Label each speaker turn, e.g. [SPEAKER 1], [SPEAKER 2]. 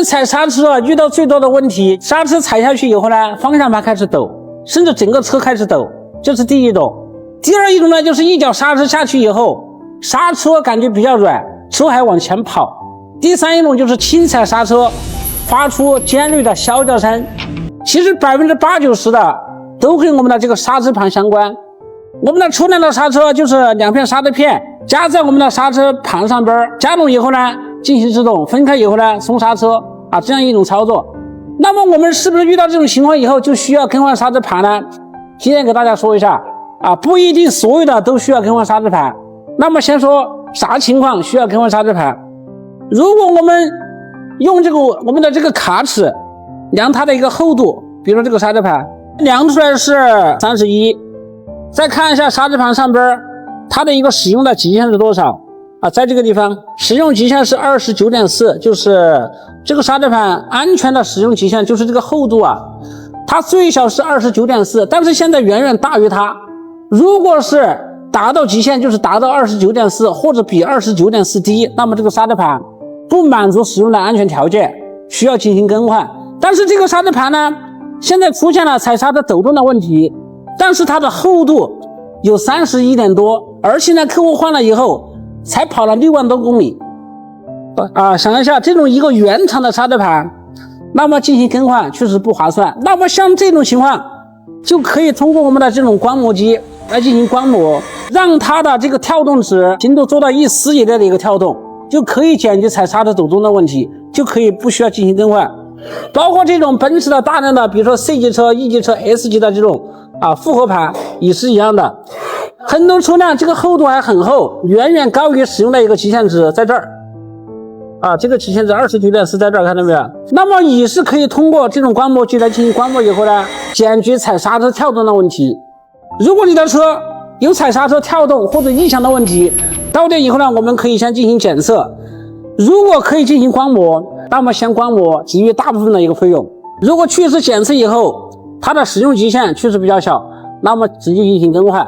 [SPEAKER 1] 踩刹车遇到最多的问题，刹车踩下去以后呢，方向盘开始抖，甚至整个车开始抖，这是第一种。第二一种呢，就是一脚刹车下去以后，刹车感觉比较软，车还往前跑。第三一种就是轻踩刹车，发出尖锐的啸叫声。其实80%-90%的都跟我们的这个刹车盘相关。我们的车辆的刹车就是2片刹车片夹在我们的刹车盘上边，加重以后呢进行制动，分开以后呢松刹车这样一种操作。那么我们是不是遇到这种情况以后就需要更换刹车盘呢？今天给大家说一下不一定所有的都需要更换刹车盘。那么先说啥情况需要更换刹车盘。如果我们用我们的这个卡尺量它的一个厚度，比如说这个刹车盘量出来是31，再看一下刹车盘上边它的一个使用的极限是多少在这个地方使用极限是 29.4， 就是这个刹车盘安全的使用极限就是这个厚度它最小是 29.4， 但是现在远远大于它。如果是达到极限，就是达到 29.4 或者比 29.4 低，那么这个刹车盘不满足使用的安全条件，需要进行更换。但是这个刹车盘呢，现在出现了踩刹车抖动的问题，但是它的厚度有31点多，而且呢客户换了以后才跑了6万多公里想一下，这种一个原厂的刹车盘，那么进行更换确实不划算。那么像这种情况就可以通过我们的这种观摩机来进行观摩，让它的这个跳动值精度做到1丝以内的一个跳动，就可以解决踩刹车抖动的问题，就可以不需要进行更换。包括这种奔驰的大量的比如说 C 级车 E 级车 S 级的这种复合盘也是一样的，很多车辆这个厚度还很厚，远远高于使用的一个极限值，在这儿这个极限值 29.4 在这儿，看到没有？那么也是可以通过这种观摩机来进行观摩以后呢，解决踩刹车跳动的问题。如果你的车有踩刹车跳动或者异响的问题，到店以后呢，我们可以先进行检测，如果可以进行观摩，那么先观摩给予大部分的一个费用。如果确实检测以后它的使用极限确实比较小，那么直接进行更换。